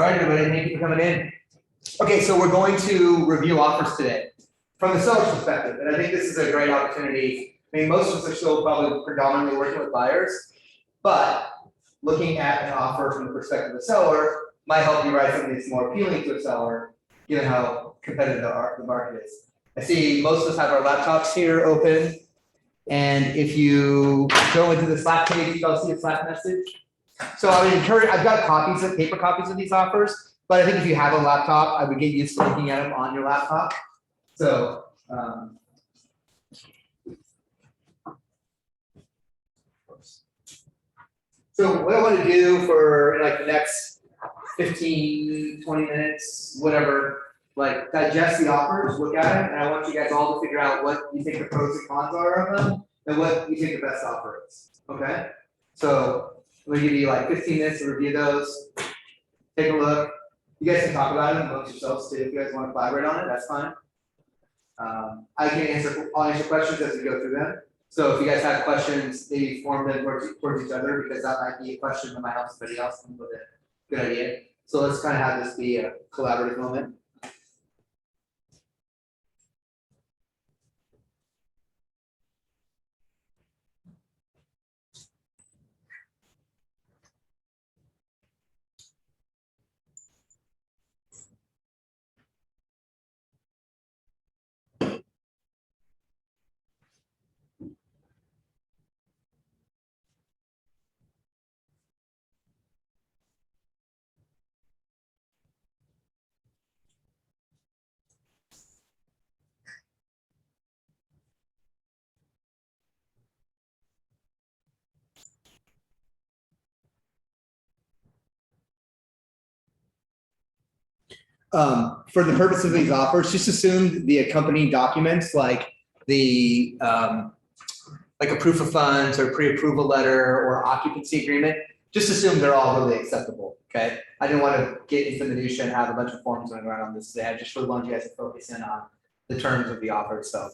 All right, everybody, thank you for coming in. Okay, so we're going to review offers today from the seller's perspective, and I think this is a great opportunity. I mean, most of us are still probably predominantly working with buyers, but looking at an offer from the perspective of the seller might help you write something that's more appealing to a seller, given how competitive the market is. I see most of us have our laptops here open, and if you go into the Slack page, you'll see a Slack message. So I would encourage, I've got paper copies of these offers, but I think if you have a laptop, I would get used to looking at them on your laptop. So, so what I want to do for like the next 15, 20 minutes, whatever, like digest the offers, look at it, and I want you guys all to figure out what you think the pros and cons are of them, and what you think the best offer is, okay? So I'm gonna give you like 15 minutes to review those, take a look. You guys can talk about it amongst yourselves too. If you guys want to collaborate on it, that's fine. I'll answer questions as we go through them. So if you guys have questions, maybe form them towards each other, because that might be a question that might help somebody else come up with a good idea. So let's kind of have this be a collaborative moment. For the purpose of these offers, just assume the accompanying documents like the like a proof of funds or pre-approval letter or occupancy agreement, just assume they're all really acceptable, okay? I didn't want to get into the minutia and have a bunch of forms running around on this today. I just really wanted you guys to focus in on the terms of the offer itself.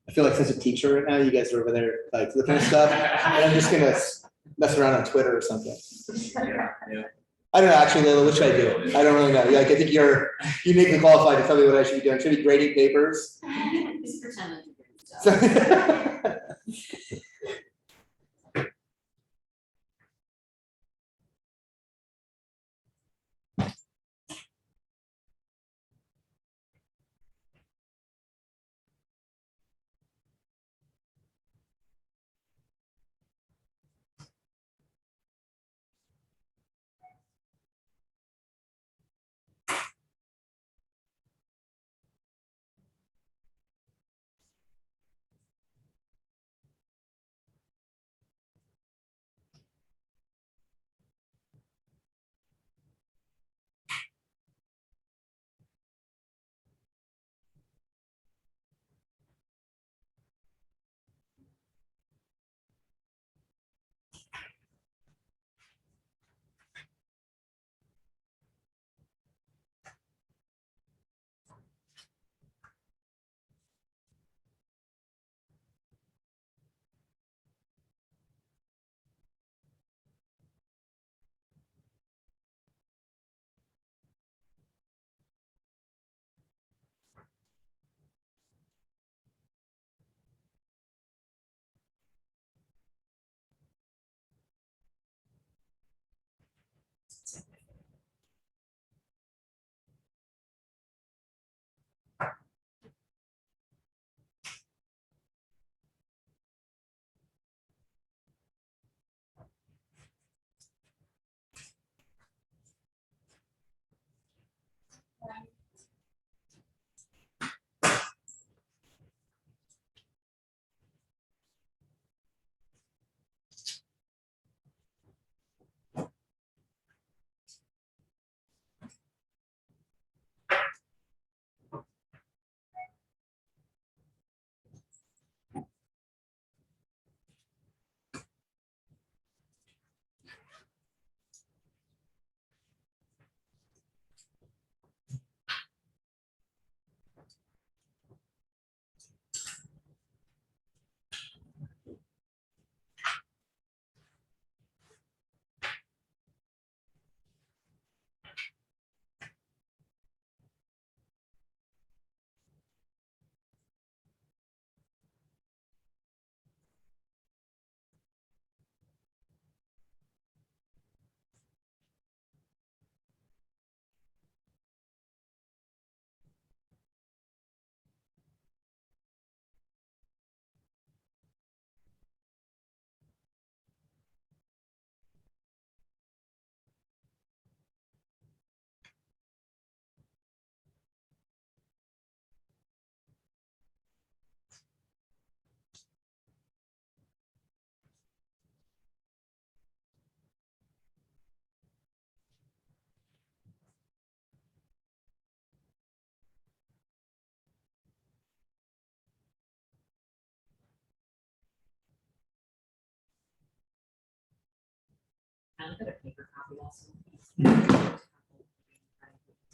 I feel like such a teacher right now. You guys are over there like looking at stuff, and I'm just gonna mess around on Twitter or something. Yeah. I don't know, actually, Lila, what should I do? I don't really know. Like, I think you're uniquely qualified to tell me what I should be doing. Should I be grading papers? Just pretend to do stuff.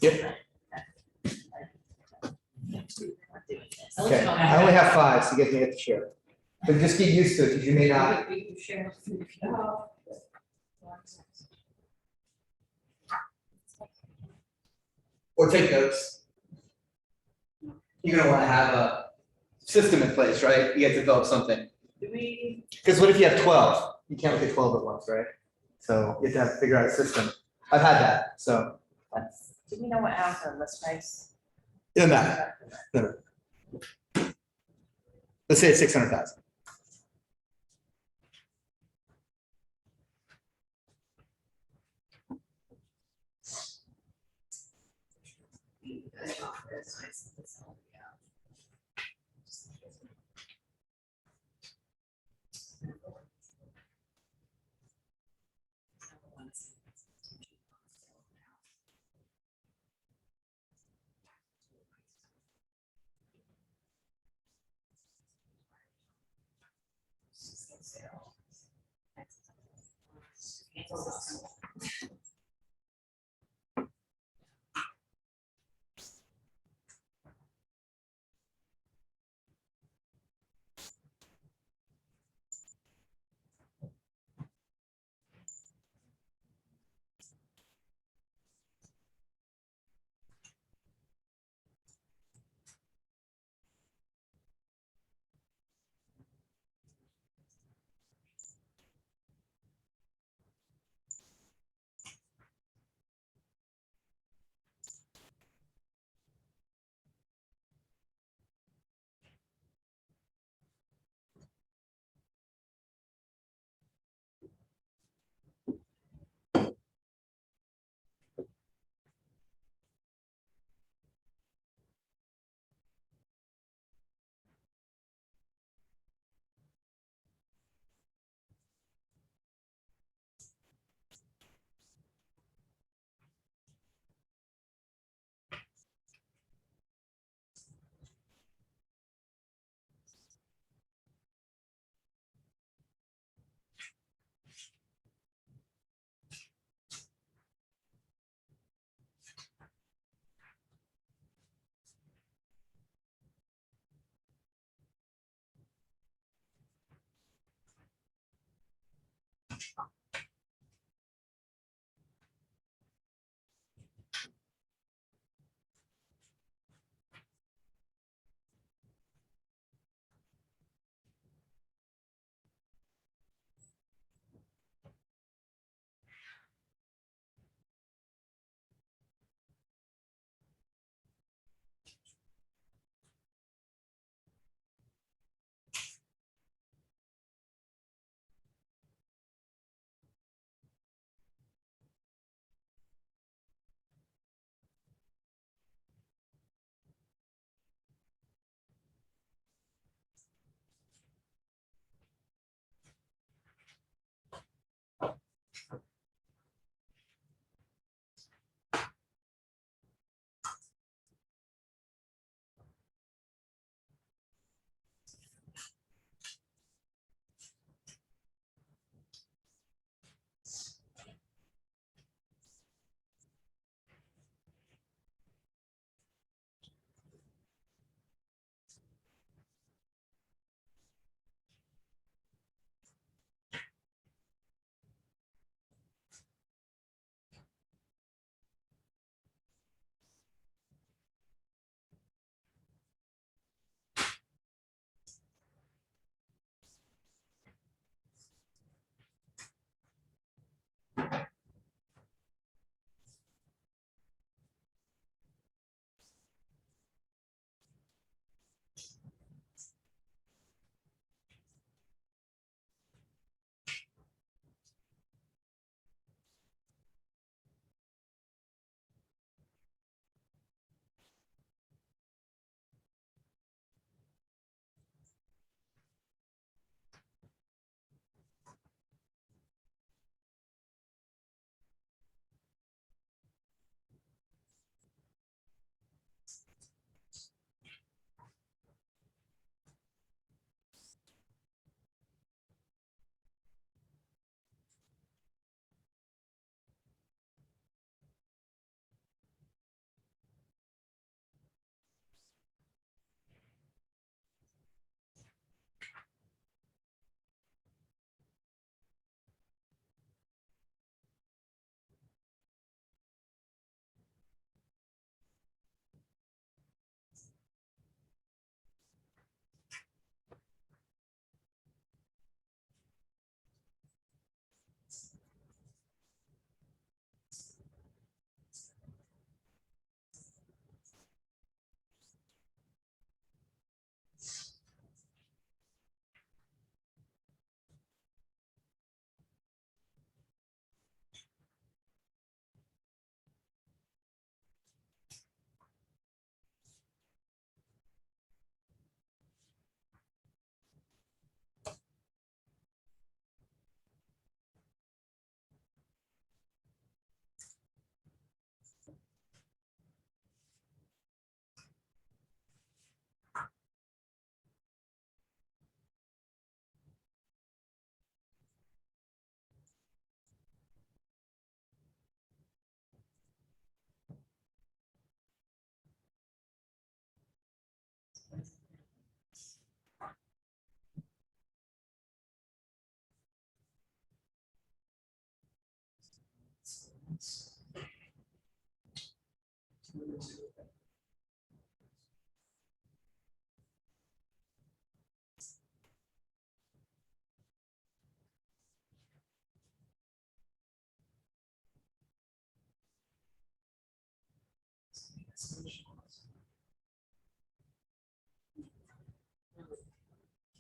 Yep. I'll Okay, show I only have 5, so you guys may have to share. But just get used to it, because you may not. We can share. Or take notes. You're gonna wanna have a system in place, right? You have to develop something. Do we? Because what if you have 12? You can't look at 12 at once, right? So you have to figure out a system. I've had that, so Do we know what else our list price? it doesn't matter. No. Let's say it's 600,000.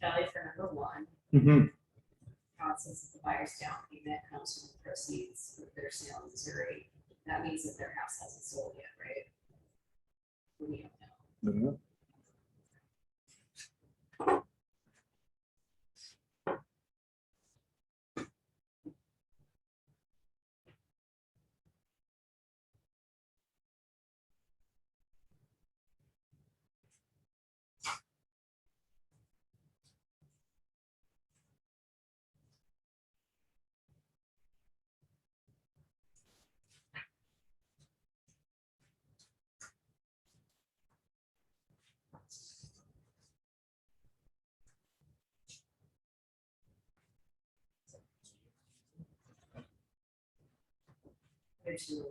Kelly for number one. Mhm. How it says that the buyer's down payment comes from the proceeds of their sale in Missouri. That means that their house hasn't sold yet, right? We don't know. There's no.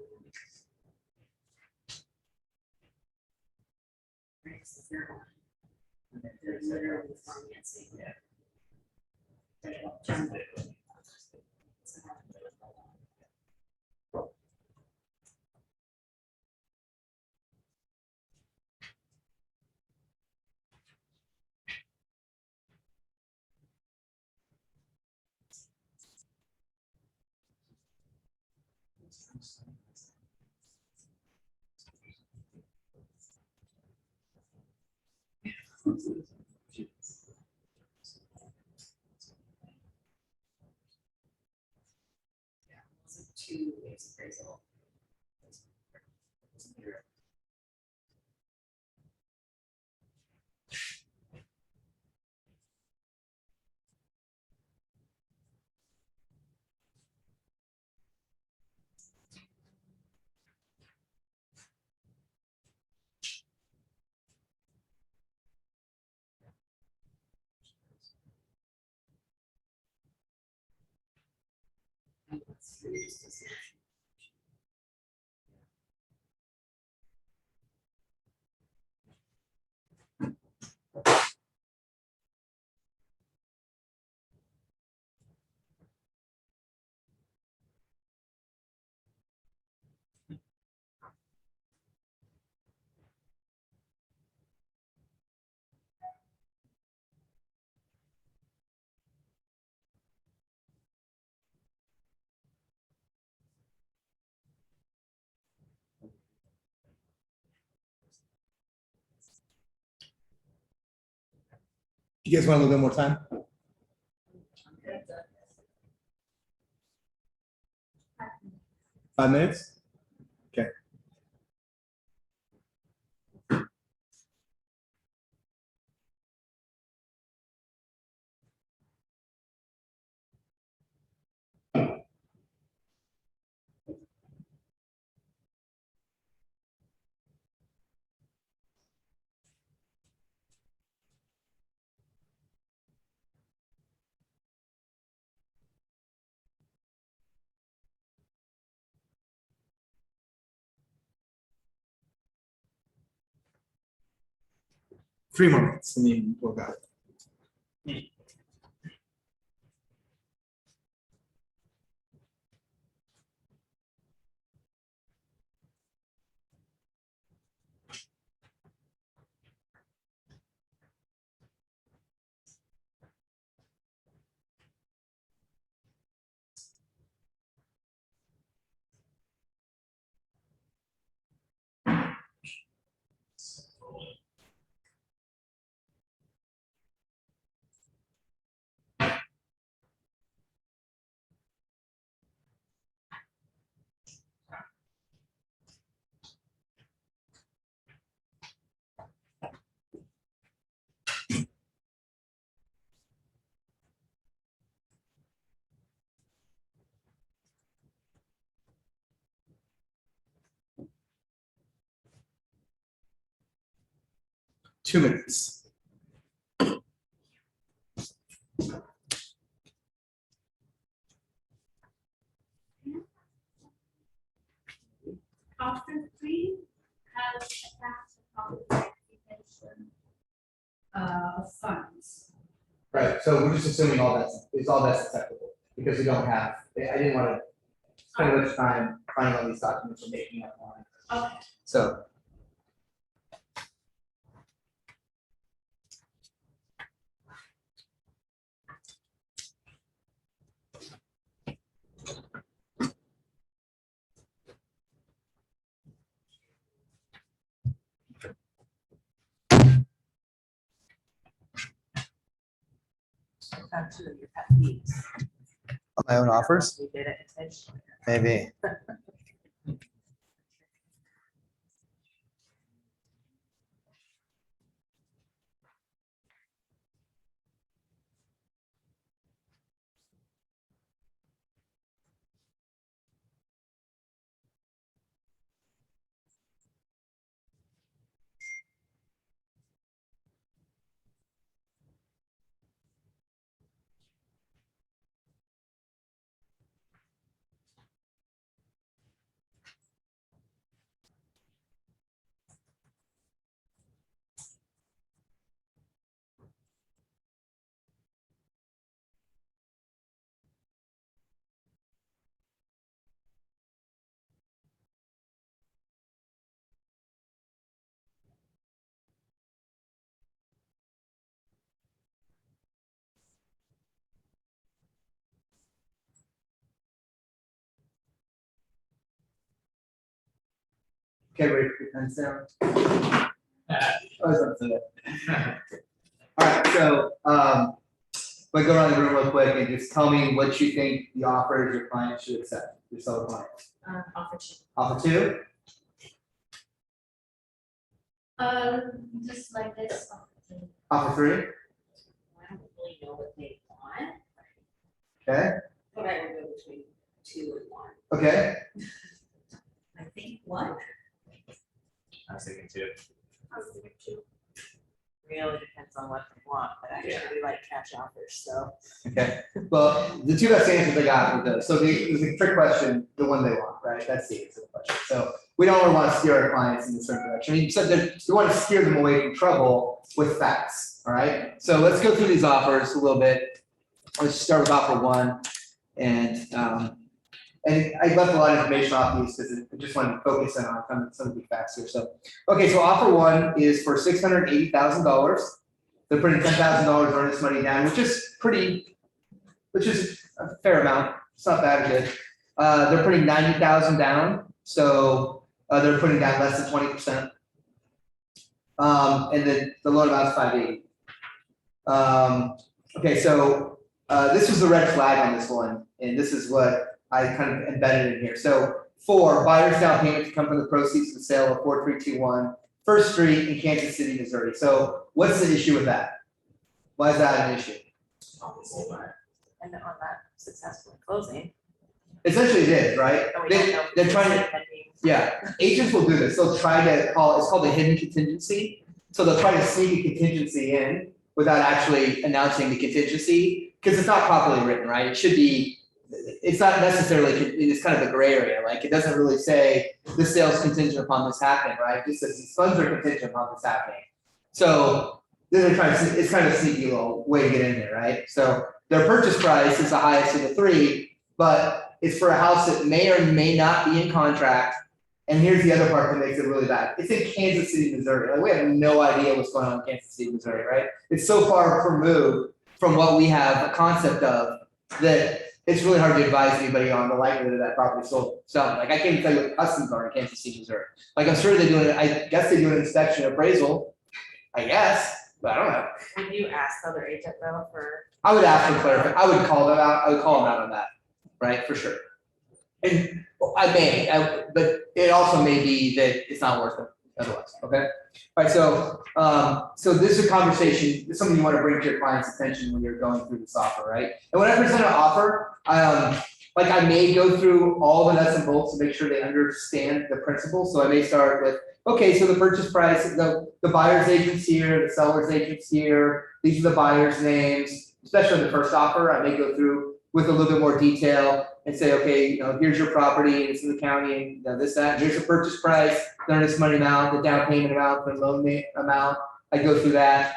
Right, so they're on. They're literally financing. Yeah. John. Yeah, it's a 2 weeks appraisal. And it's just a solution. You guys want a little bit more time? I'm good. 5 minutes? Okay. Three more minutes and then we'll go. Two minutes. Option 3 has attached a copy of application of funds. Right, so we're just assuming all that's acceptable, because we don't have, I didn't want to spend much time finding all these documents or making up one. Okay. So. found two of your pet peeves. My own offers, You did it intentionally. maybe. Okay, ready for your pens down? I was gonna say that. All right, so, but go around the room real quick and just tell me what you think the offers your client should accept, your seller client. Offer two. Offer two? Just like this. Offer three? I don't really know what they want, Okay, but I would go between 2 and 1. okay, I think 1. I was thinking two. I was thinking 2. Really depends on what they want, but actually we like cash offers, so. okay. Well, the two best answers I got were those. So the trick question, the one they want, right? That's the answer to the question. So we don't really want to steer our clients in a certain direction. I mean, so we want to steer them away from trouble with facts, all right? So let's go through these offers a little bit. Let's start with offer one. And I left a lot of information off these because I just wanted to focus in on some of the facts here. So, okay, so offer one is for $680,000. They're putting $10,000 earnest money down, which is a fair amount. It's not bad or good. They're putting $90,000 down, so they're putting down less than 20%. And then the loan amount is $580,000. Okay, so this was the red flag on this one, and this is what I kind of embedded in here. So 4, buyer's down payment to come from the proceeds of the sale of 4321 First Street in Kansas City, Missouri. So what's the issue with that? Why is that an issue? And on that successful closing. Essentially it is, right? and we don't know if They're it's trying to, pending. yeah, agents will do this. They'll try to call, it's called a hidden contingency. So they'll try to sneak a contingency in without actually announcing the contingency, because it's not properly written, right? It should be, it's not necessarily, it's kind of a gray area, like it doesn't really say this sale's contingent upon this happening, right? It just says these funds are contingent upon this happening. So they're trying to, it's kind of a sneaky little way to get in there, right? So their purchase price is the highest of the 3, but it's for a house that may or may not be in contract. And here's the other part that makes it really bad. It's in Kansas City, Missouri. Like, we have no idea what's going on in Kansas City, Missouri, right? It's so far removed from what we have a concept of that it's really hard to advise anybody on the likelihood of that property selling. Like, I can't even tell you what customs are in Kansas City, Missouri. Like, I'm sure they do it, I guess they do an inspection appraisal, I guess, but I don't know. Would you ask the other agent though for? I would ask for clarification. I would call them out. I would call them out on that, right, for sure. And I may, but it also may be that it's not worth it otherwise, okay? All right, so, so this is a conversation, this is something you want to bring to your client's attention when you're going through this offer, right? And when I present an offer, like I may go through all the nuts and bolts to make sure they understand the principles. So I may start with, okay, so the purchase price, the buyer's agent's here, the seller's agent's here, these are the buyer's names, especially the first offer. I may go through with a little bit more detail and say, okay, you know, here's your property, it's in the county, and you know, this, that, and here's the purchase price, the earnest money amount, the down payment amount, the loan amount. I go through that.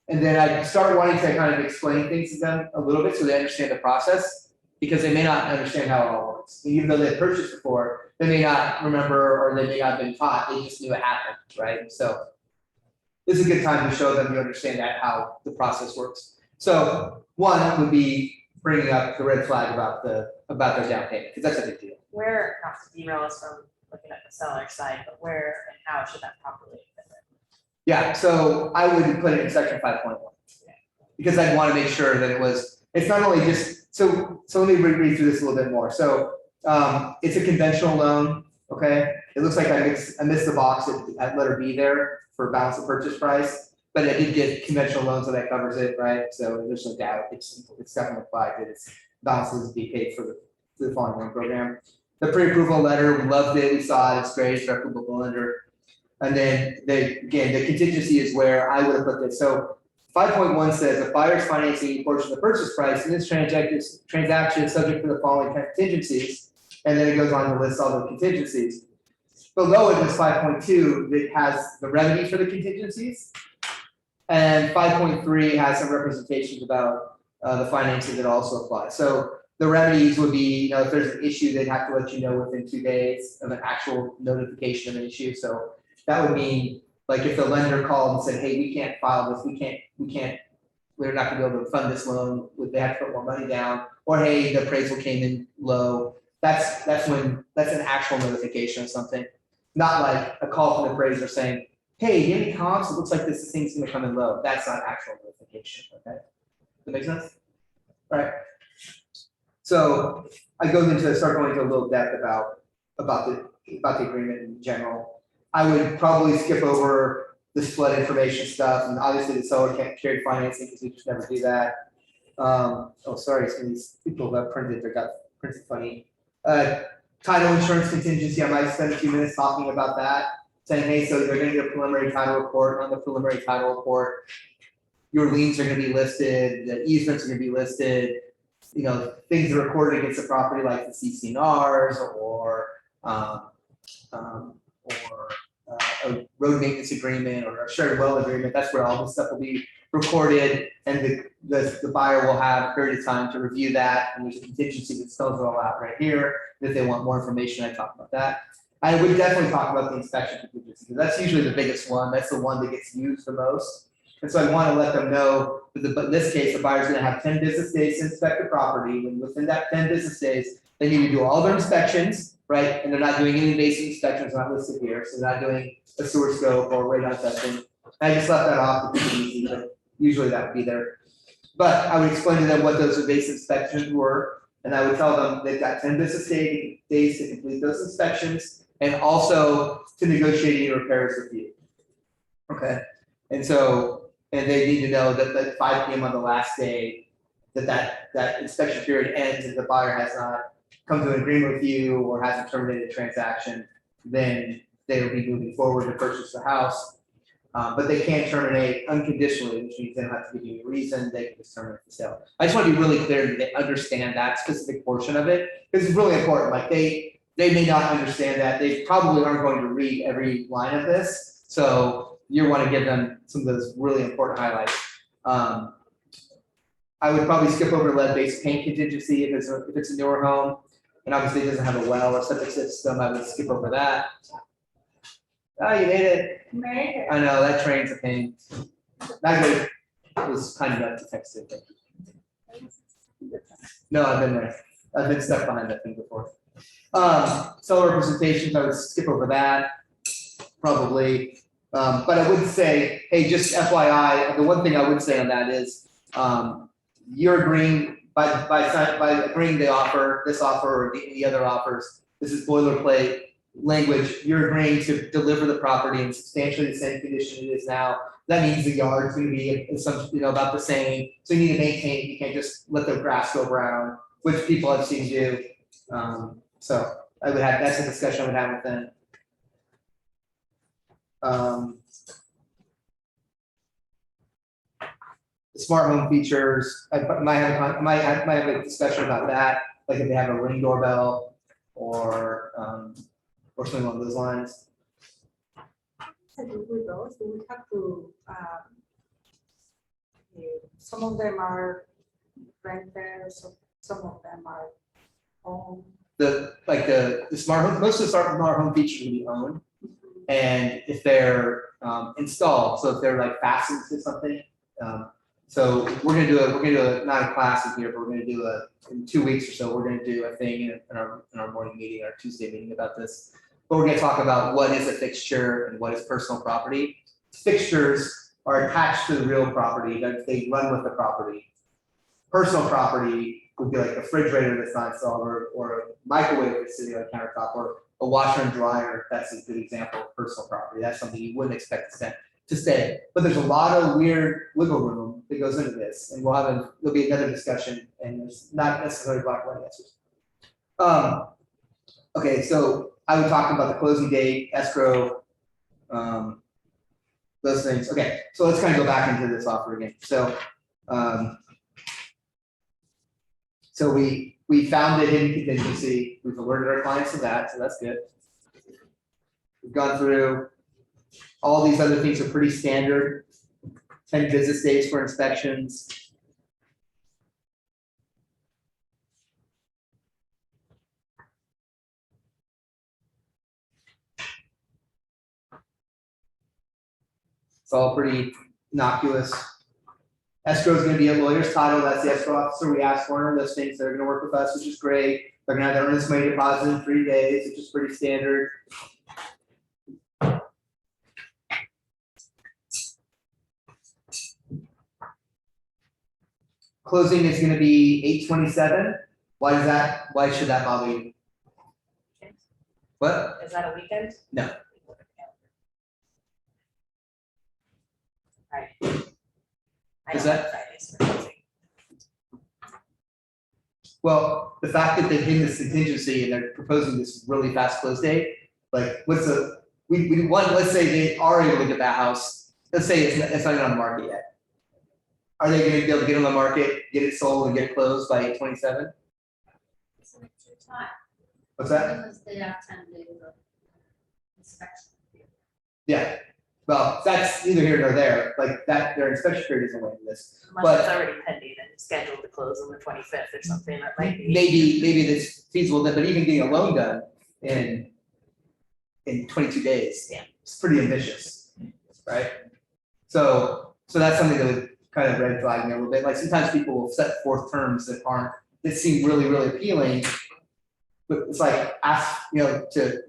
And then I start wanting to kind of explain things to them a little bit so they understand the process, because they may not understand how it all works. And even though they purchased before, they may not remember, or they may not have been taught, they just knew it happened, right? So this is a good time to show them you understand that, how the process works. So one would be bringing up the red flag about their down payment, because that's a big deal. Where, not to derail us from looking at the seller side, but where and how should that properly fit in? Yeah, so I would put it in section 5.1. Because I'd want to make sure that it was it's not only just, so let me read through this a little bit more. So, it's a conventional loan, okay? It looks like I missed the box at letter B there for balance of purchase price, but I did get conventional loans, so that covers it, right? So there's no doubt, it's definitely applied that it's balances to be paid for the farm loan program. The pre-approval letter, we loved it, we saw it, it's great, it's reputable lender. And then the contingency is where I would have put this. So 5.1 says a buyer's financing a portion of the purchase price in this transaction is subject to the following contingencies. And then it goes on to list all the contingencies. Below it is 5.2 that has the remedy for the contingencies. And 5.3 has some representations about the financing that also apply. So the remedies would be, if there's an issue, they'd have to let you know within 2 days of an actual notification of an issue. So that would mean, like, if the lender called and said, hey, we can't file this, we're not gonna be able to fund this loan, would they have to put more money down? Or hey, the appraisal came in low, that's an actual notification of something. Not like a call from the appraiser saying, hey, do you have any comps? It looks like this thing's gonna come in low. That's not actual notification, okay? Does that make sense? All right. So I start going into a little depth about the agreement in general. I would probably skip over the flood information stuff, and obviously the seller can't carry financing because we just never do that. Oh, sorry, some of these people got printed funny. Title insurance contingency, I might spend a few minutes talking about that, saying, hey, so they're gonna get a preliminary title report. On the preliminary title report, your liens are gonna be listed, the easements are gonna be listed, things that are recorded against the property like the CCNRs or a road maintenance agreement or a shared well agreement. That's where all this stuff will be recorded, and the buyer will have a period of time to review that. And there's a contingency that spells it all out right here. If they want more information, I talk about that. I would definitely talk about the inspection contingency, because that's usually the biggest one. That's the one that gets used the most. And so I want to let them know that, but in this case, the buyer's going to have 10 business days to inspect the property. And within that 10 business days, they need to do all their inspections, right? And they're not doing any invasive inspections, not listed here. So they're not doing a sewer scope or radon testing. I just left that off because it's easy, but usually that would be there. But I would explain to them what those invasive inspections were. And I would tell them they've got 10 business days to complete those inspections and also to negotiate any repairs with you. Okay. And they need to know that at 5 p.m. on the last day, that inspection period ends if the buyer has not come to an agreement with you or hasn't terminated the transaction, then they will be moving forward to purchase the house. But they can't terminate unconditionally, which means they don't have to give you a reason, they can just terminate the sale. I just want to be really clear that they understand that specific portion of it, because it's really important. Like they may not understand that, they probably aren't going to read every line of this, so you want to give them some of those really important highlights. I would probably skip over lead-based paint contingency if it's a newer home, and obviously it doesn't have a well or septic system, I would skip over that. Oh, you made it. Made it. I know, that train's a pain. Not good. It was kind enough to text it. No, I've been there. I've been stuck behind that thing before. Seller representations, I would skip over that, probably. But I would say, hey, just FYI, the one thing I would say on that is, you're agreeing by agreeing the offer, this offer or the other offers, this is boilerplate language, you're agreeing to deliver the property in substantially the same condition it is now. That means the yard's gonna be about the same, so you need to maintain it, you can't just let the grass go brown, which people I've seen do. So that's a discussion I would have with them. The smart home features, I might have a discussion about that, like if they have a Ring doorbell or something along those lines. And with those, we would have to, some of them are renters, some of them are owned. The smart home, most of the smart home features will be owned, and if they're installed, so if they're like fastened to something. So we're gonna do not a class in here, but we're gonna do in 2 weeks or so, we're gonna do a thing in our morning meeting, our Tuesday meeting about this. But we're gonna talk about what is a fixture and what is personal property. Fixtures are attached to the real property, that they run with the property. personal property would be like a refrigerator that's not installed, or a microwave that's sitting on a countertop, or a washer and dryer, that's a good example of personal property, that's something you wouldn't expect to stay. But there's a lot of weird wiggle room that goes into this, and there'll be another discussion, and there's not necessarily black and white answers. Okay, so I would talk about the closing date, escrow, those things. Okay, so let's kind of go back into this offer again. So, so we found a hidden contingency. We've alerted our clients to that, so that's good. We've gone through, all these other things are pretty standard. 10 business days for inspections. It's all pretty innocuous. Escrow is gonna be a lawyer's title, that's the escrow officer we asked for, those things, they're gonna work with us, which is great. They're gonna have their earnest money deposit in 3 days, which is pretty standard. Closing is gonna be 8/27. Why should that bother you? What? Is that a weekend? No. Right. I Is don't that- like Fridays for closing. Well, the fact that they've hidden this contingency and they're proposing this really fast close date, like, let's say they are able to get that house, let's say it's not even on the market yet. Are they gonna be able to get on the market, get it sold and get closed by 8/27? It's an extra time. What's that? Because they have 10 days of inspection. Yeah, well, that's neither here nor there, like that, their inspection period isn't waiting this. Unless it's already pending and scheduled to close on the 25th or something, that might be. Maybe this feasible, but even getting a loan done in 22 days. Yeah. It's pretty ambitious, right? So that's something that would kind of red flag me a little bit, like sometimes people will set forth terms that seem really, really appealing. But it's like,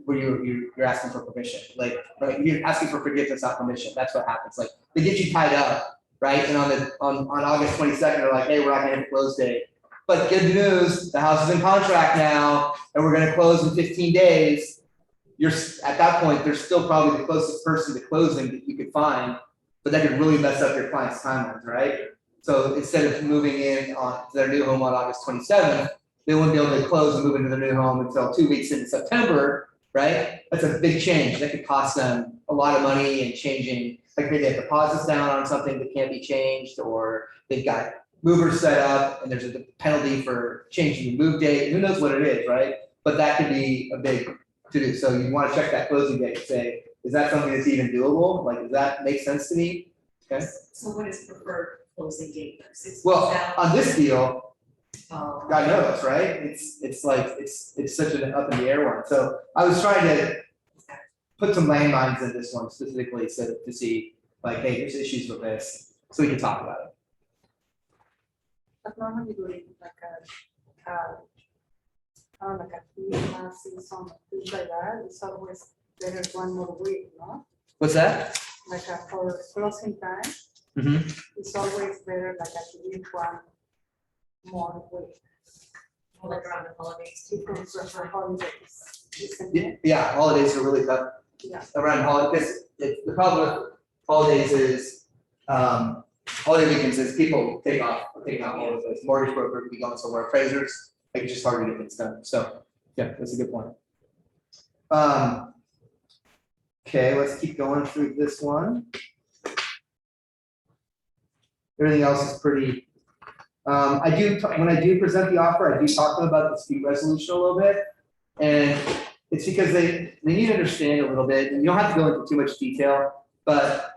where you're asking for permission, like, you're asking for forgiveness, not permission, that's what happens, like, they get you tied up, right? And on August 22nd, they're like, hey, we're not gonna have a close date. But good news, the house is in contract now, and we're gonna close in 15 days. At that point, they're still probably the closest person to closing that you could find, but that could really mess up your client's timelines, right? So instead of moving in on their new home on August 27th, they wouldn't be able to close and move into their new home until 2 weeks into September, right? That's a big change. That could cost them a lot of money and changing, like maybe they have deposits down on something that can't be changed, or they've got movers set up and there's a penalty for changing the move date. Who knows what it is, right? But that could be a big to do. So you want to check that closing date and say, is that something that's even doable? Like, does that make sense to me? Okay. So what is preferred closing date? 6 weeks Well, out? on this deal, Oh. God knows, right? It's like, it's such an up in the air one. So I was trying to put some landmines in this one specifically to see, like, hey, there's issues with this, so we can talk about it. But normally during like I don't know, like a Christmas season, things like that, it's always better one more week, no? What's that? Like for closing time, Mm-hmm. it's always better like to leave one more week. Like around the holidays too. Because of the holidays, isn't it? Yeah, holidays are really tough. Yeah. Around holidays, the problem with holidays is, holiday weekends is people take off all over the place. Mortgage broker could be going somewhere, appraisers, like it's just hard to get things done. So, yeah, that's a good point. Okay, let's keep going through this one. Everything else is pretty, when I do present the offer, I do talk to them about the dispute resolution a little bit. And it's because they need to understand a little bit, and you don't have to go into too much detail, but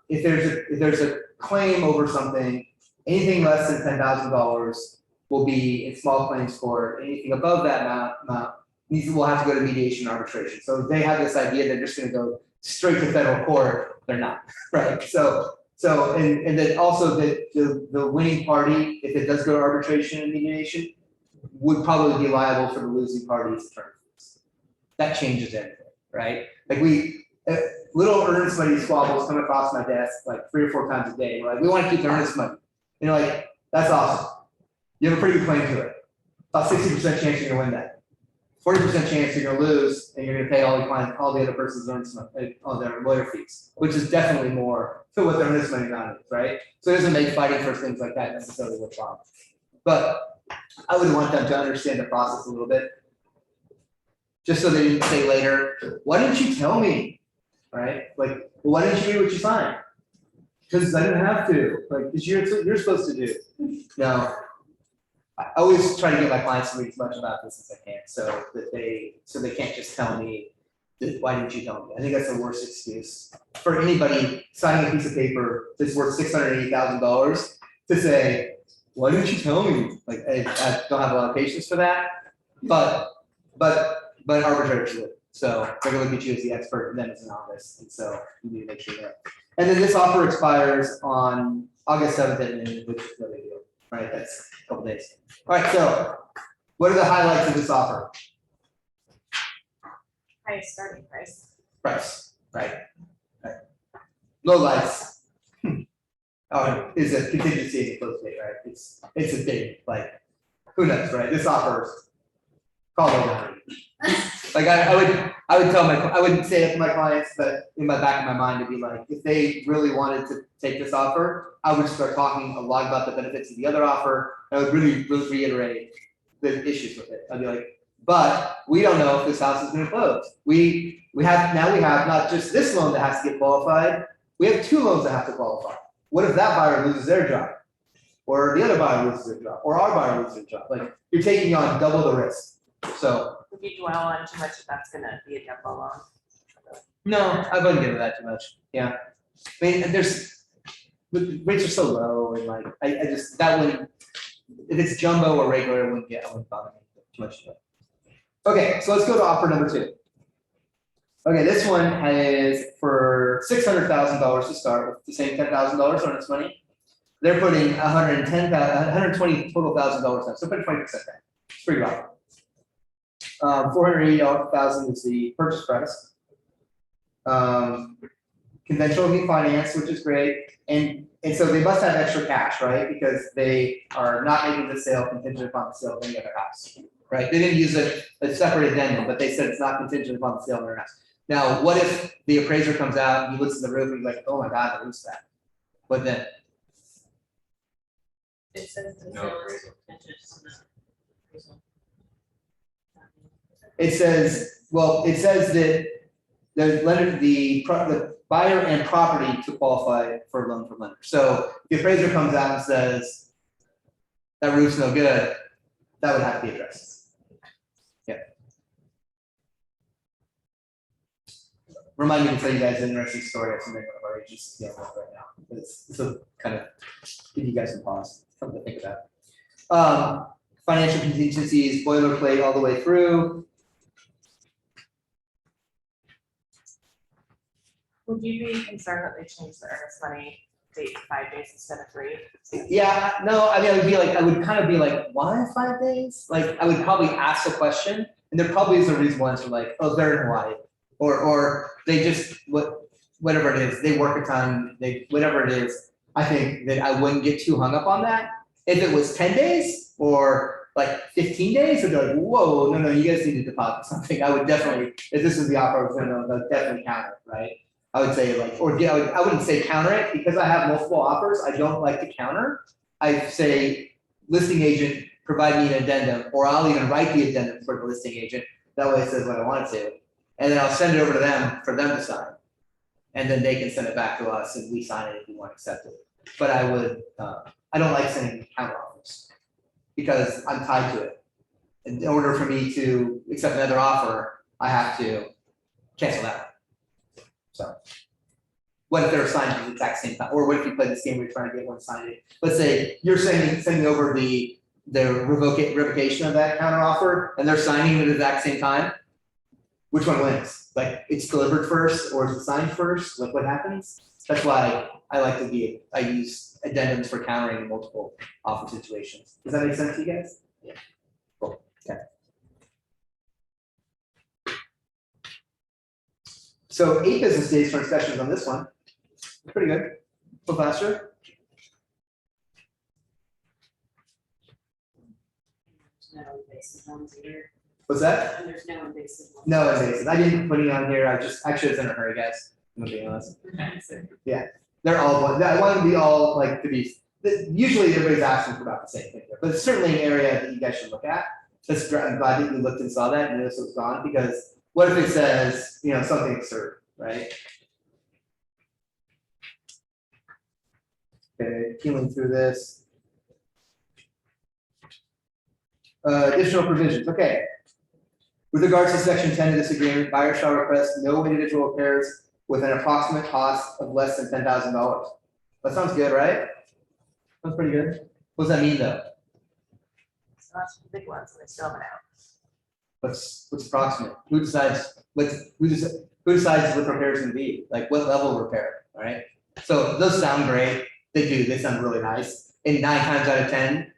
if there's a claim over something, anything less than $10,000 will be in small claims court. Anything above that amount will have to go to mediation arbitration. So if they have this idea they're just gonna go straight to federal court, they're not, right? So and then also the winning party, if it does go to arbitration and mediation, would probably be liable for the losing party's attorney fees. That changes everything, right? Like little earnest money squabbles come across my desk like 3 or 4 times a day. We're like, we want to keep the earnest money. You know, like That's awesome. You have a pretty good claim to it. About 60% chance you're gonna win that. 40% chance you're gonna lose, and you're gonna pay all the other person's earnest money, all their lawyer fees, which is definitely more to what their earnest money amount is, right? So it doesn't make fighting for things like that necessarily worthwhile. But I would want them to understand the process a little bit. Just so they didn't say later, why didn't you tell me? Right? Like, well, why didn't you read what you signed? Because I didn't have to, like, because you're supposed to do. No. I always try to get my clients to read as much about this as I can, so they can't just tell me, why didn't you tell me? I think that's the worst excuse for anybody signing a piece of paper that's worth $680,000 to say, why didn't you tell me? Like, I don't have a lot of patience for that, but arbitrators would. So they're gonna look at you as the expert and then as a novice, and so you need to make sure that. And then this offer expires on August 7th at noon, which is no big deal, right? That's a couple days. All right, so what are the highlights of this offer? Price, starting price. Price, right? Right. Low lights. Oh, is a contingency in the close date, right? It's a big, like, who knows, right? This offer, call it over. Like I would tell I wouldn't say it to my clients, but in my back of my mind, it'd be like, if they really wanted to take this offer, I would start talking a lot about the benefits of the other offer. I would really reiterate the issues with it. I'd be like, but we don't know if this house is gonna close. We have not just this loan that has to get qualified, we have 2 loans that have to qualify. What if that buyer loses their job? Or the other buyer loses their job, or our buyer loses their job? Like, you're taking on double the risk. So Would you dwell on too much if that's gonna be a jumbo loan? no, I wouldn't get into that too much. Yeah. I mean, the rates are so low and like, I just, that wouldn't, if it's jumbo or regular, I wouldn't bother me too much. Okay, so let's go to offer number 2. Okay, this one is for $600,000 to start with the same $10,000 earnest money. They're putting $120,000 total down, so put 20% down. It's pretty rough. $480,000 is the purchase price. Conventional refinance, which is great, and so they must have extra cash, right? Because they are not making the sale contingent upon the sale of any other house, right? They didn't use a separate addendum, but they said it's not contingent upon the sale of their house. Now, what if the appraiser comes out and he looks at the roof and he's like, oh my God, the roof's bad? What then? It says the No sales appraisal. contingent on the appraisal. It says that the lender, the buyer and property to qualify for a loan from lender. So if the appraiser comes out and says that roof's no good, that would have to be addressed. Yeah. Remind me to tell you guys an interesting story of something one of our agents is dealing with right now. It's a kind of give you guys some pause, something to think about. Financial contingencies, boilerplate all the way through. Would you be concerned that they change the earnest money date to 5 days instead of 3? Yeah, no, I mean, I would kind of be like, why 5 days? Like, I would probably ask the question, and there probably is a reasonable answer, like, oh, they're in Hawaii, or they just, whatever it is, they work a ton, whatever it is. I think that I wouldn't get too hung up on that. If it was 10 days or like 15 days, I'd be like, whoa, no, you guys need to deposit something. I would definitely, if this was the offer, I would definitely counter it, right? I would say like, I wouldn't say counter it because I have multiple offers. I don't like to counter. I say listing agent, provide me an addendum, or I'll even write the addendum for the listing agent. That way it says what I want it to. And then I'll send it over to them for them to sign. And then they can send it back to us and we sign it if we want to accept it. But I don't like sending counter offers because I'm tied to it. In order for me to accept another offer, I have to cancel that one. So what if they're signed at the exact same time? Or what if you play this game where you're trying to get one signed? Let's say you're sending over the revocation of that counter offer and they're signing it at the exact same time. Which one wins? Like it's delivered first or is it signed first? Like what happens? That's why I use addendums for countering multiple offer situations. Does that make sense to you guys? Yeah. Cool. Okay. So 8 business days for inspections on this one. Pretty good. A little faster. no invasive ones either, What's that? and there's no invasive ones. No invasive. I didn't put it on here. Actually was in a hurry, guys. I'm gonna be honest. They're all, I want them to be all like to be, usually everybody's asking for about the same thing, but it's certainly an area that you guys should look at. I'm glad that you looked and saw that and this was gone, because what if it says, you know, something absurd, right? Okay, peeling through this. Additional provisions, okay. With regards to section 10 of this agreement, buyer shall request no individual repairs with an approximate cost of less than $10,000. That sounds good, right? Sounds pretty good. What does that mean though? So that's the big ones, and they still have an out. What's approximate? Who decides who decides what repair is gonna be? Like what level of repair, all right? So those sound great. They do, they sound really nice. And 9 times out of 10,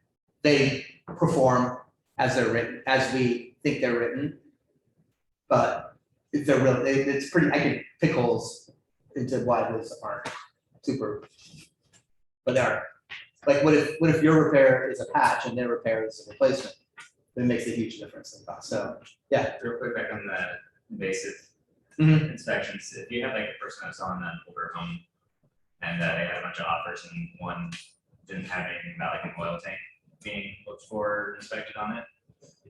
they perform as they're written, as we think they're written. But if they're real, it's pretty, I can pick holes into why those aren't super. But they are. Like what if your repair is a patch and their repair is a replacement? It makes a huge difference in cost. So, yeah. Real quick back on the invasive Mhm. inspections, if you have like a person that's on an older home and they had a bunch of offers and one didn't have anything about like an oil tank being looked for, or inspected on it,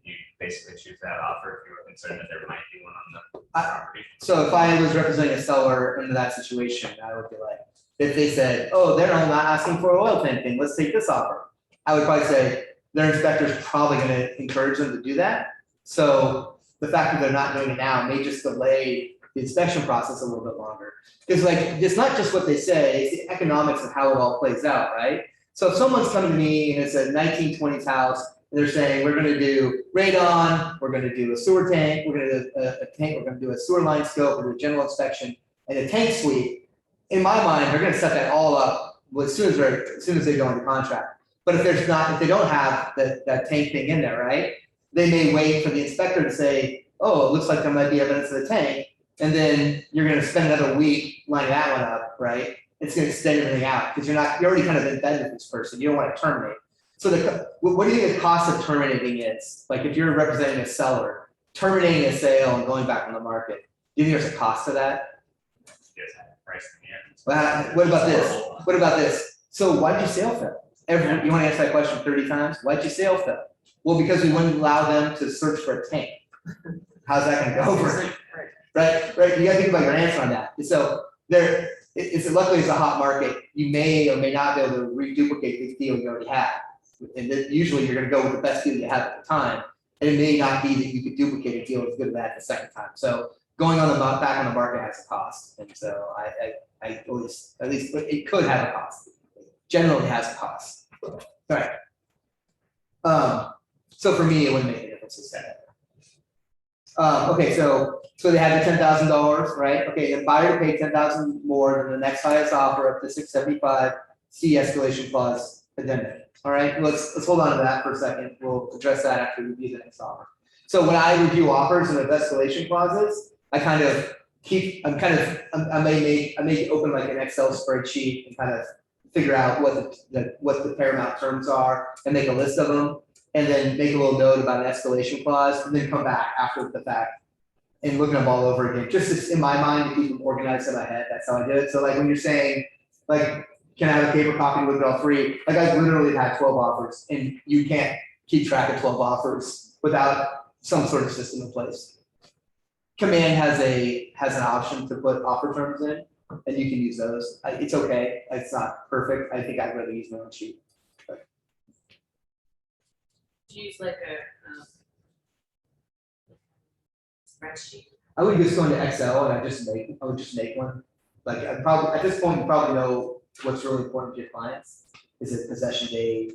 you basically choose that offer if you were concerned that there might be one on the property. So if I was representing a seller in that situation, I would be like, if they said, oh, they're not asking for an oil tank thing, let's take this offer. I would probably say, their inspector's probably gonna encourage them to do that. So the fact that they're not doing it now may just delay the inspection process a little bit longer. Because like, it's not just what they say, it's the economics of how it all plays out, right? So if someone's coming to me and it's a 1920s house, and they're saying, we're gonna do radon, we're gonna do a sewer tank, we're gonna do a tank, we're gonna do a sewer line scope, we're gonna do a general inspection, and a tank sweep, in my mind, they're gonna set that all up as soon as they go into contract. But if if they don't have that tank thing in there, right? They may wait for the inspector to say, oh, it looks like there might be evidence of the tank, and then you're gonna spend another week lining that one up, right? It's gonna extend everything out, because you're already kind of in bed with this person, you don't wanna terminate. So what do you think the cost of terminating is? Like if you're representing a seller, terminating a sale and going back on the market, do you think there's a cost to that? You guys have a price in the end. Well, what about this? What about this? So why'd you sale fail? You wanna answer that question 30 times? Why'd you sale fail? Well, because we wouldn't allow them to search for a tank. How's that gonna go over? Right, you gotta think about your answer on that. So luckily it's a hot market. You may or may not be able to reduplicate the deal you already have. And then usually you're gonna go with the best deal you have at the time. And it may not be that you could duplicate a deal as good as that the second time. So going on back on the market has a cost. And so I always, at least it could have a cost. It generally has a cost. All right. So for me, it wouldn't make a difference to say that. Okay, so they had the $10,000, right? Okay, the buyer paid $10,000 more than the next highest offer up to $675, see escalation clause addendum. All right, let's hold on to that for a second. We'll address that after we review the next offer. So when I review offers and have escalation clauses, I may open like an Excel spreadsheet and kind of figure out what the paramount terms are and make a list of them, and then make a little note about an escalation clause, and then come back after the fact and look them all over again. Just in my mind, to keep them organized in my head. That's how I did it. So like when you're saying, like, can I have a paper copy and look at all 3? Like I literally had 12 offers, and you can't keep track of 12 offers without some sort of system in place. Command has an option to put offer terms in, and you can use those. It's okay. It's not perfect. I think I'd rather use my own sheet. Use like a spreadsheet. I would just go into Excel and I would just make one. Like I probably, at this point, you probably know what's really important to your clients. Is it possession date?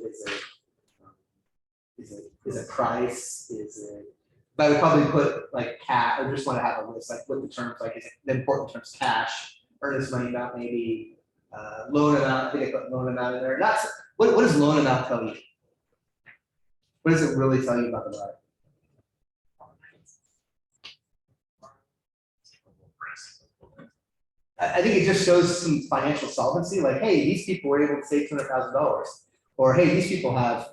Is it price? But I would probably put like cash. I just want to have a list, like what the terms, like is it the important terms, cash, earnest money amount, maybe loan amount. I think I put loan amount in there. What does loan amount tell you? What does it really tell you about the buyer? I think it just shows some financial solvency, like, hey, these people were able to save $200,000, or hey, these people have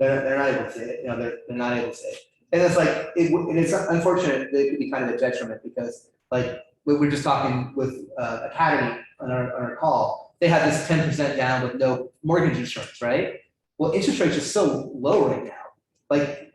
they're not able to say it, you know, they're not able to say it. And it's like, and it's unfortunate, that it could be kind of a detriment, because like, we were just talking with Academy on our call, they have this 10% down with no mortgage insurance, right? Well, interest rates are so low right now, like,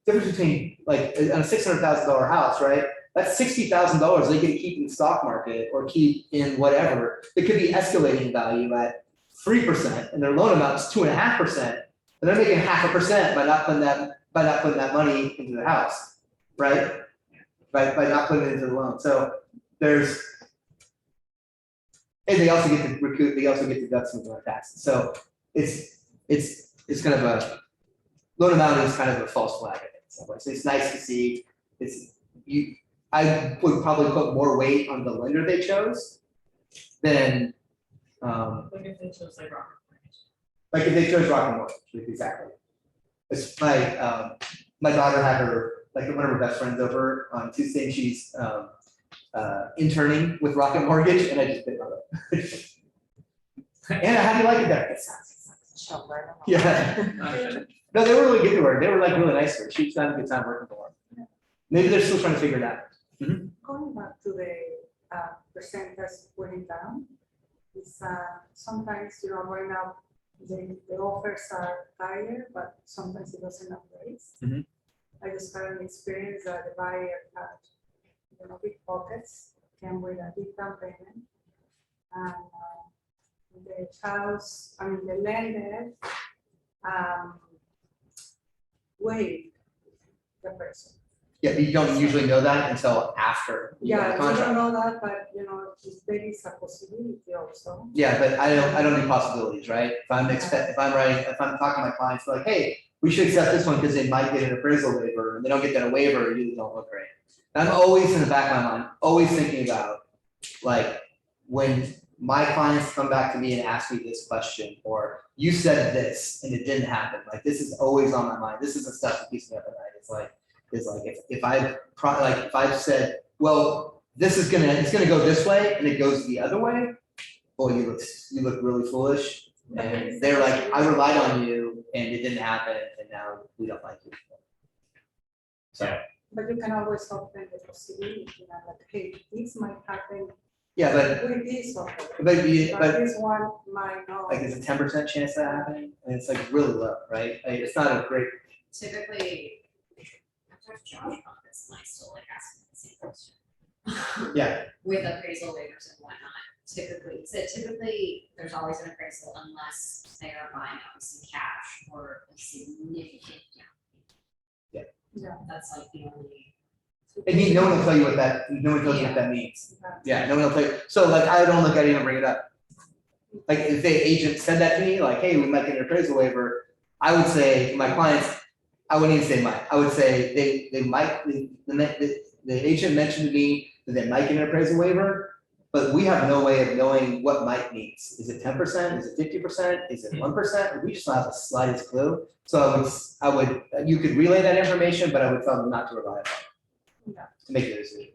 difference between, like, on a $600,000 house, right? That's $60,000 they can keep in the stock market or keep in whatever, it could be escalating value at 3%, and their loan amount is 2.5%, and they're making 0.5% by not putting that money into the house, right? By not putting it into the loan, so there's. And they also get to recoup, they also get deductions on taxes, so it's kind of a, loan amount is kind of a false flag, I think, in some ways. It's nice to see, I would probably put more weight on the lender they chose than, Like if they chose like rocket mortgage. like if they chose Rocket Mortgage, exactly. It's my daughter had one of her best friends over on Tuesday, and she's interning with Rocket Mortgage, and I just bit on it. Anna, how do you like it there? It sucks. Shelter. Yeah. No, they were really good to her. They were like really nice to her. She's having a good time working for her. Maybe they're still trying to figure it out. Going back to the percentage going down, is sometimes, right now, the offers are higher, but sometimes it doesn't raise. Mhm. I just had an experience that the buyer had, big pockets, came with a big down payment. And the house, the lender, waived the person. Yeah, but you don't usually know that until after you got Yeah, the I don't contract. know that, but there is a possibility also. Yeah, but I don't do possibilities, right? If I'm talking to my clients, like, hey, we should accept this one because they might get an appraisal waiver, and they don't get that waiver, you don't look great. And I'm always in the back of my mind, always thinking about, like, when my clients come back to me and ask me this question, or you said this and it didn't happen, like, this is always on my mind. This is the stuff that keeps me up at night. It's like if I've said, well, it's gonna go this way and it goes the other way, boy, you look really foolish. And they're like, I relied on you and it didn't happen, and now we don't like you. So, But you can always open the possibility, like, hey, this might happen yeah, but with this offer, but but this one might not. like, there's a 10% chance of that happening, and it's like really low, right? Like, it's not a great. Typically, I've talked to Josh about this, and I still like asking the same question. Yeah. With appraisal waivers and whatnot, typically, there's always an appraisal unless they are buying out some cash or a significant down. Yeah. That's like the only. And no one will tell you what that, no one tells you what that means. Yeah, no one will tell you. So like, I don't look at it and bring it up. Like, if the agent said that to me, like, hey, we might get an appraisal waiver, I would say to my clients, I wouldn't even say might, I would say they might, the agent mentioned to me that they might get an appraisal waiver, but we have no way of knowing what might means. Is it 10%? Is it 50%? Is it 1%? We just don't have the slightest clue. So I would, you could relay that information, but I would tell them not to rely on it. Yeah. To make the decision.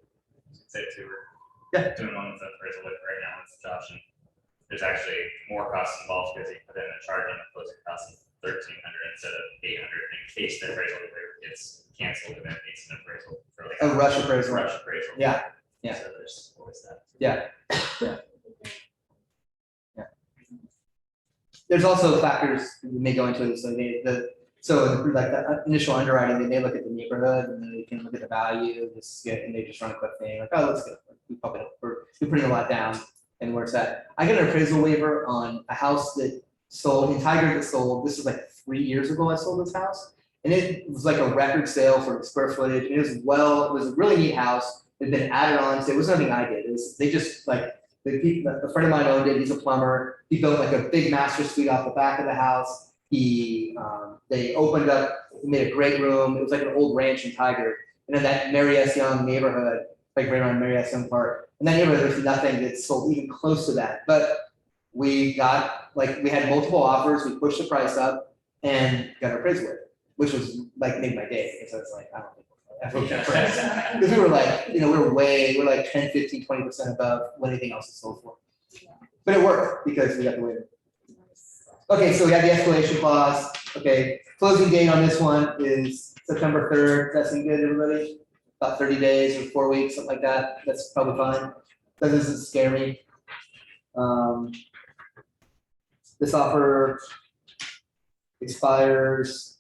Say too, we're Yeah. doing one with the appraisal with right now with Josh, and there's actually more costs involved because he put in a charge on the closing cost of $1,300 instead of $800 in case the appraisal waiver gets canceled and then needs an appraisal for like A rush appraisal. rush appraisal. Yeah, yeah. So there's always that. Yeah. There's also factors we may go into, so like the initial underwriting, they may look at the neighborhood and then they can look at the value, and they just run a quick thing, like, oh, let's go, we're putting a lot down and where it's at. I got an appraisal waiver on a house that sold, in Tiger that sold, this was like 3 years ago I sold this house. And it was like a record sale for the square footage, and it was a really neat house, it'd been added on, so it was nothing I did, they just like, a friend of mine owned it, he's a plumber, he built like a big master suite off the back of the house. They opened up, made a great room, it was like an old ranch in Tiger, and in that Mary S. Young neighborhood, like right around Mary S. Young Park. In that neighborhood, there's nothing that sold even close to that, but we had multiple offers, we pushed the price up and got our appraisal waiver, which was like, made my day, because I was like, I don't think we'll get that price. Because we were like, we're like 10, 15, 20% above what anything else is sold for. But it worked because we got the waiver. Okay, so we have the escalation clause, okay, closing date on this one is September 3rd, that seem good, everybody? About 30 days or 4 weeks, something like that, that's probably fine, that doesn't scare me. This offer expires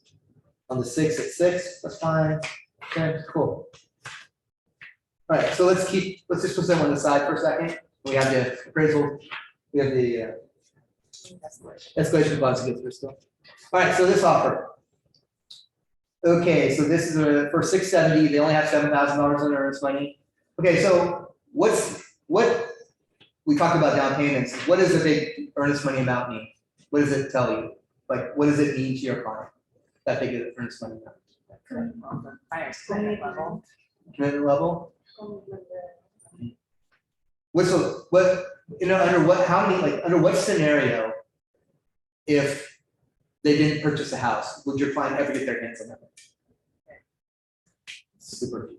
on the 6th at 6, that's fine, okay, cool. All right, so let's just put that one aside for a second, we have the appraisal, we have the escalation clause to get through still. All right, so this offer. Okay, so this is for 670, they only have $7,000 in earnest money. Okay, so what, we talked about down payments, what does a big earnest money amount mean? What does it tell you? Like, what does it mean to your client? That big of earnest money amount? Buyer's credit level. Commitment level? Under what scenario, if they didn't purchase a house, would your client ever get their hands on that? Super deep.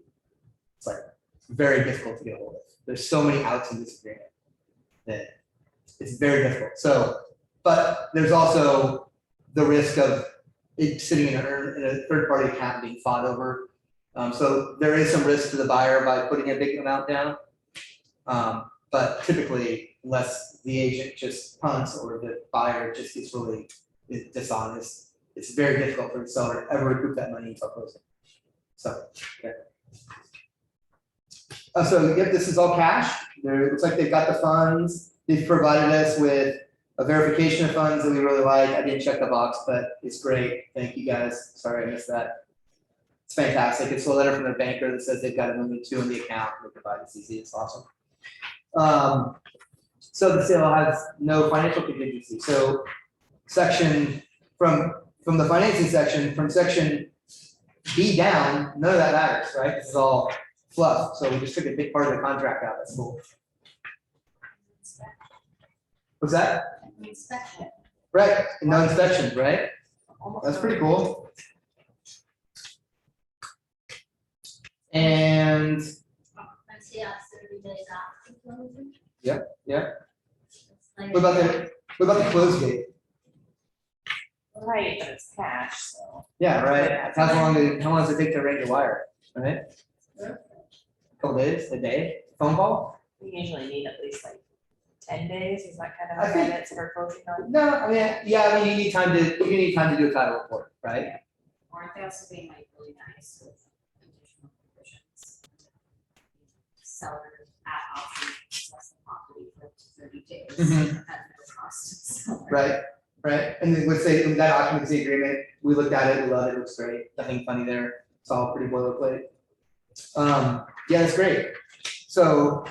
It's like very difficult to get a hold of. There's so many outs in this agreement that it's very difficult. So, but there's also the risk of it sitting in a third-party account being fought over. So there is some risk to the buyer by putting a big amount down. But typically, unless the agent just punts or the buyer just gets really dishonest, it's very difficult for the seller to ever recoup that money until closing. So, okay. So yep, this is all cash. It looks like they've got the funds. They've provided us with a verification of funds that we really like. I didn't check the box, but it's great. Thank you guys. Sorry I missed that. It's fantastic. It's a letter from their banker that says they've got $1.2 million in the account. They provide it easy. It's awesome. So the sale has no financial contingency. So section from the financing section, from section B down, none of that matters, right? This is all fluff. So we just took a big part of the contract out. That's cool. What's that? Inspection. Right, no inspections, right? That's pretty cool. And I see us 30 days after closing. yeah. It's like- What about the close date? Right, but it's cash, so. Yeah, right. How long does it take to arrange a wire? Right? Couple days, a day, phone call? We usually need at least like 10 days, is that kind I of think- minutes for closing on? No, I mean, yeah, I mean, you need time to do a title report, right? Aren't they also being like really nice with additional provisions? Seller at option, possess the property for up to 30 days. Mhm. At no cost to the seller. Right, and then let's say with that occupancy agreement, we looked at it, we loved it, it looks great, nothing funny there, it's all pretty boilerplate. Yeah, that's great. So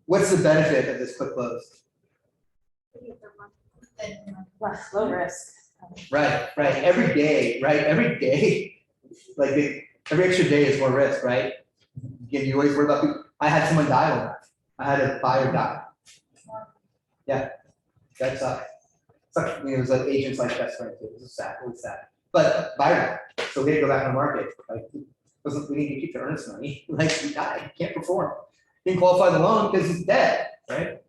what's the benefit of this quick close? Low risk. Right, every day, like every extra day is more risk, right? Again, you always worry about people, I had someone die on that, I had a buyer die. Yeah, that sucked. Sucked, it was an agent's like best friend too, it was sad, really sad. But buyer died, so we had to go back on the market, like, we need to keep the earnest money, like, he died, he can't perform. Didn't qualify the loan because he's dead, right?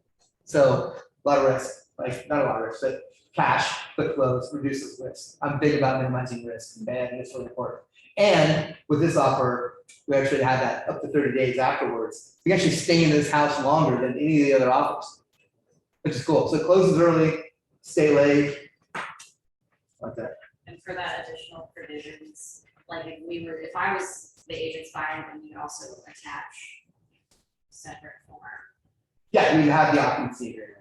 So, a lot of risk, like, not a lot of risk, but cash, quick close, reduces risk. I'm big about minimizing risk, and it's really important. And with this offer, we actually have that up to 30 days afterwards. We actually stay in this house longer than any of the other offers, which is cool. So it closes early, stay late. Like that. And for that additional provisions, like if I was the agent's buyer, then you'd also attach separate form. Yeah, we have the occupancy agreement.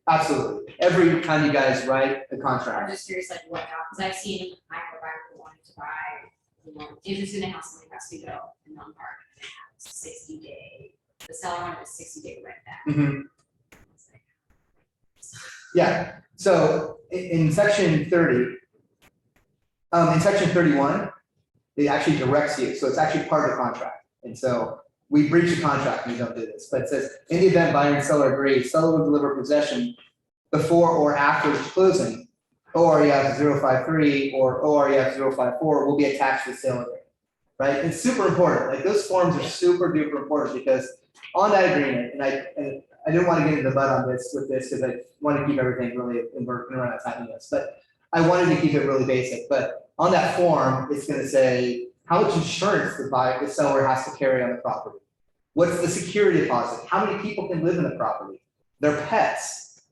Absolutely. Every time you guys write a I'm contract. just curious, like what, because I've seen, I have a buyer who wanted to buy, interested in a house, and it has to go in non-park, and it has 60-day, the seller wanted a 60-day rent back. Mhm. Yeah, so in section 30, in section 31, it actually directs you, so it's actually part of the contract. And so we breach the contract when we don't do this, but it says, in the event buyer and seller agree, seller will deliver possession before or after closing. OREF 053 or OREF 054 will be attached to the sale agreement, right? It's super important, like those forms are super duper important because on that agreement, and I didn't want to get into the butt on this with this, because I want to keep everything really, and we're gonna run out of time on this, but I wanted to keep it really basic, but on that form, it's gonna say how much insurance the seller has to carry on the property. What's the security deposit? How many people can live in the property? Their pets,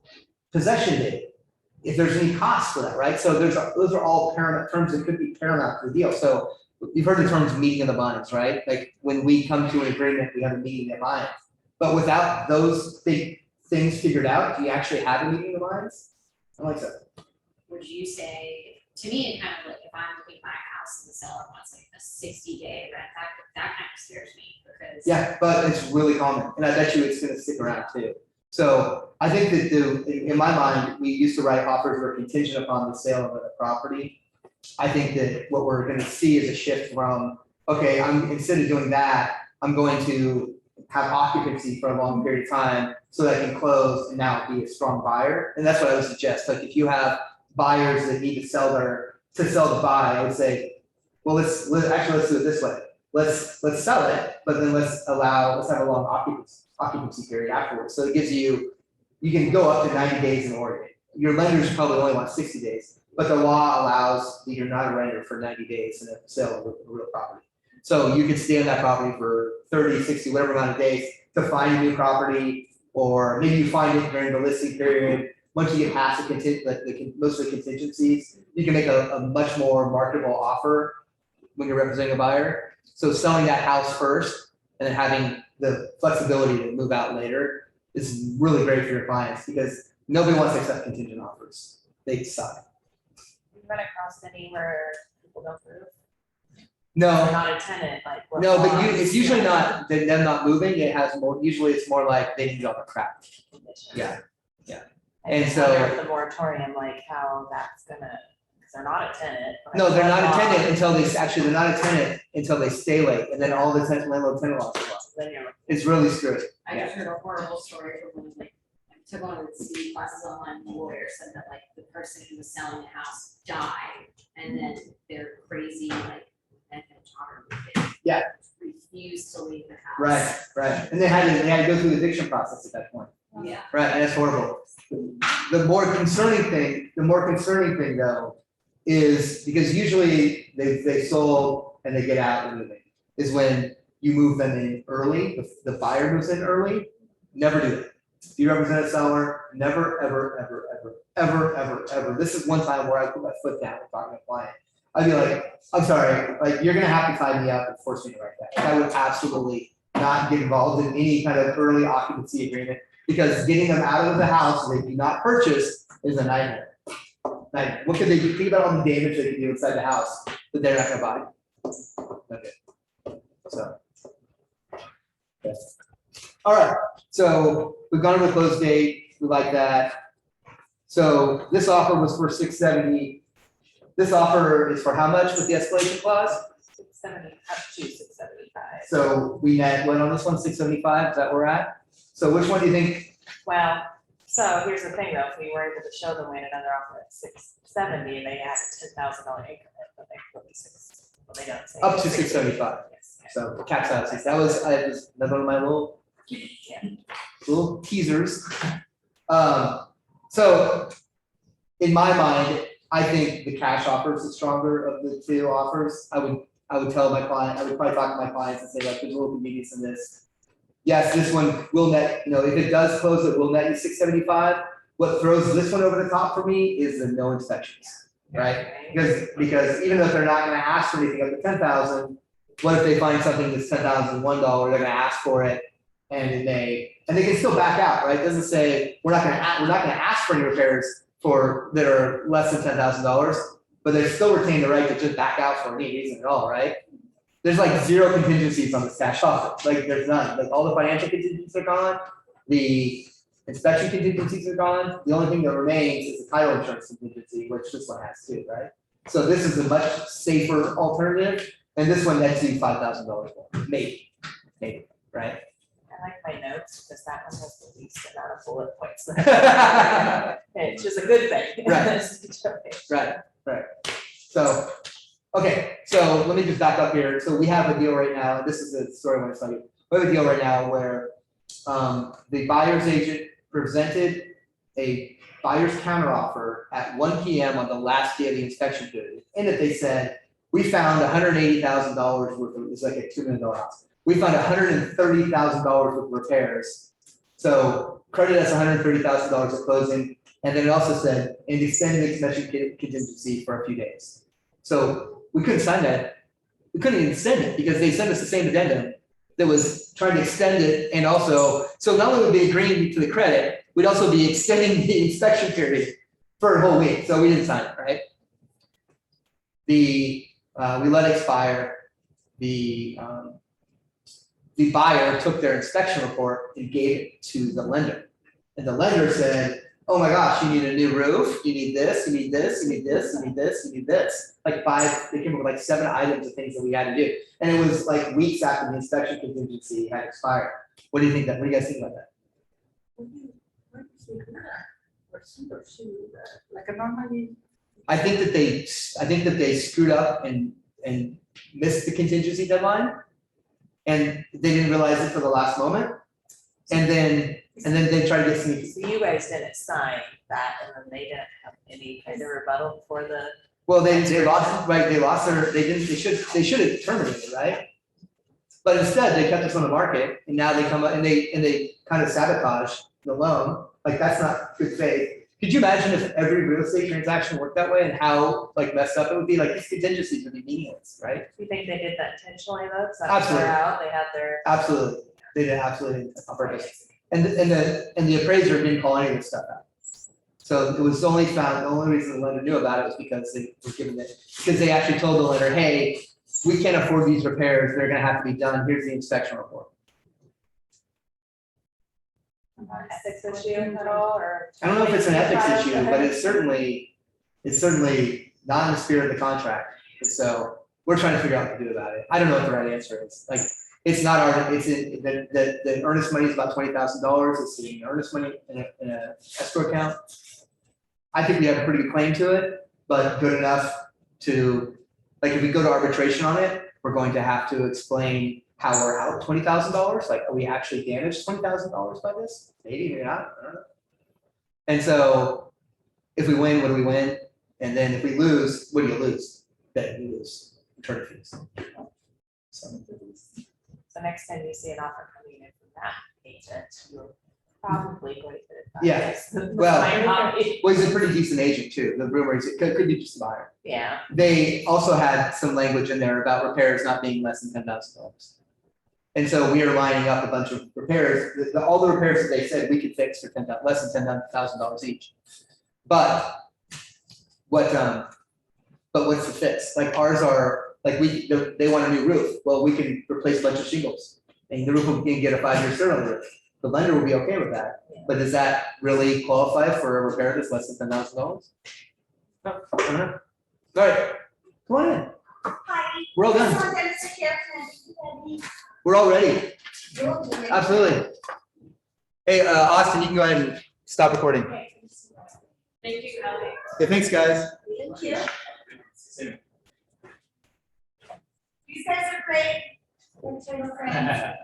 possession date, if there's any cost for that, right? So those are all paramount terms that could be paramount to the deal. So you've heard the terms meeting of the minds, right? Like when we come to an agreement, we have a meeting of the minds. But without those big things figured out, do you actually have a meeting of the minds? I like that. Would you say, to me, it kind of like, if I'm looking at my house and the seller wants like a 60-day rent, that kind of scares me because. Yeah, but it's really common, and I bet you it's gonna stick around too. So I think that in my mind, we used to write offers that are contingent upon the sale of the property. I think that what we're gonna see is a shift from, okay, instead of doing that, I'm going to have occupancy for a long period of time so that I can close and now be a strong buyer. And that's what I would suggest. Like if you have buyers that need to sell to buy, I would say, well, let's do it this way. Let's sell it, but then let's have a long occupancy period afterwards. So it gives you can go up to 90 days in Oregon. Your lenders probably only want 60 days, but the law allows that you're not a renter for 90 days in a sale of a real property. So you could stay on that property for 30, 60, whatever amount of days to find a new property, or maybe you find it during the listing period. Once you get past most of the contingencies, you can make a much more marketable offer when you're representing a buyer. So selling that house first and then having the flexibility to move out later is really great for your clients because nobody wants to accept contingent offers. They suck. You run across any where people don't move? No. They're not a tenant, like. what No, but laws, it's usually not them not moving. It has more. Usually, it's more like they need to go on crap. conditions. Yeah. And And so. so- With the moratorium, like how that's gonna, because they're not a tenant. like, No, they're not a what tenant laws- until they're not a tenant until they stay late, and then all the landlord tenant laws go up. Then you're. It's really screwed. I just heard a horrible story from one, like, I took one of the CE classes online, the lawyer said that like the person who was selling the house died, and then they're crazy, like, and daughter moved in. Yeah. Refused to leave the house. Right. And they had to go through the eviction process at that point. Yeah. Right, and it's horrible. The more concerning thing though, is because usually they sold and they get out and moving, is when you move them in early, the buyer moves in early, never do it. If you represent a seller, never, ever. This is one time where I put my foot down and talk to a client. I'd be like, I'm sorry, like, you're gonna have to tie me up and force me to write that. I would absolutely not get involved in any kind of early occupancy agreement, because getting them out of the house they do not purchase is a nightmare. Like, what could they do? Think about all the damage they can do inside the house that they're not gonna buy. Okay, so. Okay. All right, so we've gone over the close date, we like that. So this offer was for 670. This offer is for how much with the escalation clause? 670, up to 675. So we met, what on this one, 675, is that where we're at? So which one do you think? Well, so here's the thing though, if we were able to show them we had another offer at 670, they had a $10,000 increment, but they put they don't say. Up to 675. Yes, yes. So caps out, that was another one of my little teasers. So in my mind, I think the cash offer is the stronger of the two offers. I would tell my client, I would probably talk to my clients and say, like, there's a little convenience in this. Yes, this one will net, if it does close, it will net you 675. What throws this one over the top for me is the no inspections, right? Because even though they're not gonna ask for anything up to 10,000, what if they find something that's $10,001, they're gonna ask for it, and they can still back out, right? It doesn't say, we're not gonna ask for any repairs that are less than $10,000, but they still retain the right to just back out for any reason at all, right? There's like zero contingencies on this cash offer, like there's none, like all the financial contingencies are gone, the inspection contingencies are gone, the only thing that remains is the title insurance contingency, which this one has too, right? So this is a much safer alternative, and this one nets you $5,000 more, maybe, right? I like my notes because that one has the least amount of bullet points. Which is a good thing. Right. Right. So, okay, so let me just back up here. So we have a deal right now. This is the story I want to tell you. we have a deal right now where the buyer's agent presented a buyer's counteroffer at 1 PM on the last day of the inspection period. In it, they said, we found $180,000 worth of, it's like a $2 million house. We found $130,000 worth of repairs. So credit us $130,000 at closing. And then it also said, and extend the inspection contingency for a few days. So we couldn't sign that. We couldn't even extend it because they sent us the same addendum that was trying to extend it. And also, so not only would we be agreeing to the credit, we'd also be extending the inspection period for a whole week. So we didn't sign it, right? We let it expire. The buyer took their inspection report and gave it to the lender. And the lender said, oh my gosh, you need a new roof, you need this, you need this, you need this, you need this, you need this. Like they came up with like 7 items of things that we had to do. And it was like weeks after the inspection contingency had expired. What do you guys think about that? Like a normally, I think that they screwed up and missed the contingency deadline. And they didn't realize it for the last moment. And then they tried to get sneaky. So you guys didn't sign that, and then they didn't have any kind of rebuttal before the, Well, they lost, right, they should have terminated, right? But instead, they kept us on the market, and now they come up and they kind of sabotage the loan, like that's not good faith. Could you imagine if every real estate transaction worked that way and how like messed up it would be? Like these contingencies would be meaningless, right? you think they did that intentionally though? 'Cause that was Absolutely. out, they had their. Absolutely, they did absolutely on purpose. And the appraiser didn't call any of this stuff out. So it was only found, the only reason the lender knew about it was because they were given it, because they actually told the lender, hey, we can't afford these repairs, they're gonna have to be done, here's the inspection report. Ethics issue at all, or? I don't know if it's an ethics issue, but it's certainly not in the spirit of the contract. And so we're trying to figure out what to do about it. I don't know what the right answer is. Like, it's not our, it's in, the earnest money is about $20,000. It's sitting in earnest money in a escrow account. I think we have a pretty good claim to it, but good enough to, like, if we go to arbitration on it, we're going to have to explain how we're out $20,000. Like, are we actually damaged $20,000 by this? Maybe, maybe not, I don't know. And so if we win, what do we win? And then if we lose, what do you lose? That you lose attorney fees. So, So next time you see an offer coming in from that agent, you're probably going to. Yeah, advise the well- buyer. well, he's a pretty decent agent too. The rumor is it could be just a buyer. Yeah, They also had some language in there about repairs not being less than $10,000. And so we are lining up a bunch of repairs, all the repairs that they said we could fix for less than $10,000 each. But what's the fix? Like ours are, like they want a new roof. Well, we can replace a bunch of shingles and the roof will get a 5-year Sterling roof. The lender will be okay with that. Yeah. But does that really qualify for a repair that's less than $10,000? I don't know. All right, come on in. Hi. We're all done. Someone that is here, can I- We're all ready. You're doing- Absolutely. Hey, Austin, you can go ahead and stop recording. thank you, Kelly. Yeah, thanks, guys. Thank you. You guys are great. Thanks for your friends.